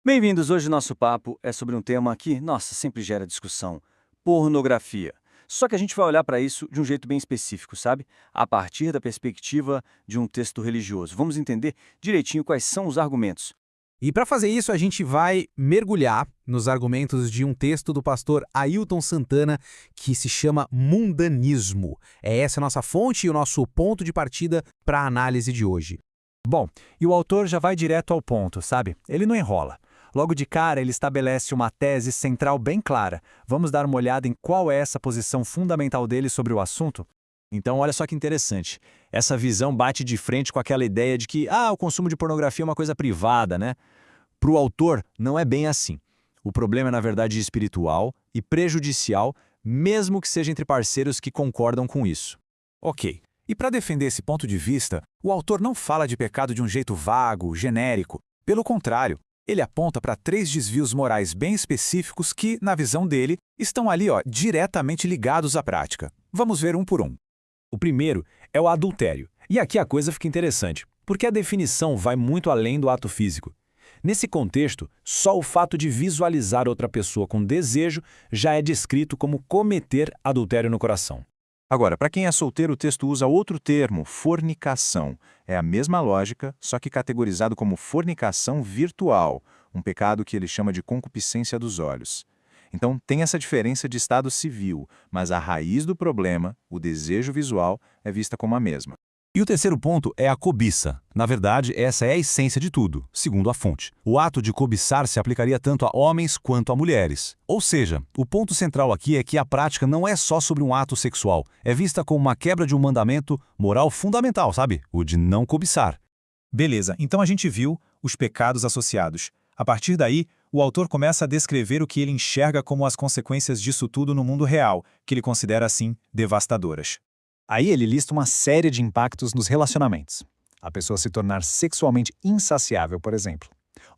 Bem-vindos! Hoje nosso papo é sobre um tema que, nossa, sempre gera discussão: pornografia. Só que a gente vai olhar para isso de um jeito bem específico, sabe? A partir da perspectiva de um texto religioso. Vamos entender direitinho quais são os argumentos. E para fazer isso, a gente vai mergulhar nos argumentos de um texto do pastor Ailton Santana que se chama Mundanismo. Essa é a nossa fonte e o nosso ponto de partida para a análise de hoje. Bom, e o autor já vai direto ao ponto, sabe? Ele não enrola. Logo de cara, ele estabelece uma tese central bem clara. Vamos dar uma olhada em qual é essa posição fundamental dele sobre o assunto? Então, olha só que interessante. Essa visão bate de frente com aquela ideia de que, o consumo de pornografia é uma coisa privada, né? Para o autor, não é bem assim. O problema é, na verdade, espiritual e prejudicial, mesmo que seja entre parceiros que concordam com isso. Ok. E para defender esse ponto de vista, o autor não fala de pecado de um jeito vago, genérico. Pelo contrário, ele aponta para 3 desvios morais bem específicos que, na visão dele, estão ali, diretamente ligados à prática. Vamos ver um por um. O primeiro é o adultério. E aqui a coisa fica interessante, porque a definição vai muito além do ato físico. Nesse contexto, só o fato de visualizar outra pessoa com desejo já é descrito como cometer adultério no coração. Agora, para quem é solteiro, o texto usa outro termo, fornicação. É a mesma lógica, só que categorizado como fornicação virtual, um pecado que ele chama de concupiscência dos olhos. Então, tem essa diferença de estado civil, mas a raiz do problema, o desejo visual, é vista como a mesma. E o terceiro ponto é a cobiça. Na verdade, essa é a essência de tudo, segundo a fonte. O ato de cobiçar se aplicaria tanto a homens quanto a mulheres. Ou seja, o ponto central aqui é que a prática não é só sobre um ato sexual, é vista como uma quebra de um mandamento moral fundamental, sabe? O de não cobiçar. Beleza, então a gente viu os pecados associados. A partir daí, o autor começa a descrever o que ele enxerga como as consequências disso tudo no mundo real, que ele considera, assim, devastadoras. Aí ele lista uma série de impactos nos relacionamentos. A pessoa se tornar sexualmente insaciável, por exemplo.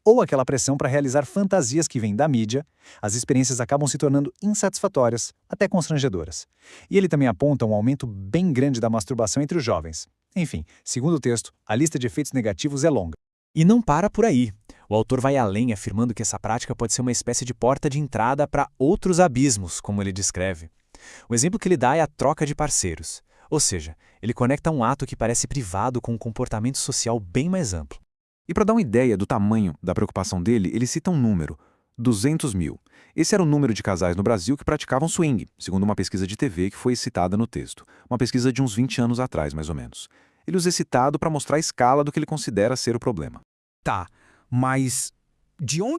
Ou aquela pressão para realizar fantasias que vem da mídia, as experiências acabam se tornando insatisfatórias, até constrangedoras. E ele também aponta um aumento bem grande da masturbação entre os jovens. Enfim, segundo o texto, a lista de efeitos negativos é longa. E não para por aí. O autor vai além, afirmando que essa prática pode ser uma espécie de porta de entrada para outros abismos, como ele descreve. O exemplo que ele dá é a troca de parceiros. Ou seja, ele conecta um ato que parece privado com um comportamento social bem mais amplo. E para dar uma ideia do tamanho da preocupação dele, ele cita um número, 200 mil. Esse era o número de casais no Brasil que praticavam swing, segundo uma pesquisa de TV que foi citada no texto. Uma pesquisa de uns 20 anos atrás, mais ou menos. Ele usa esse dado para mostrar a escala do que ele considera ser o problema. Tá, mas de onde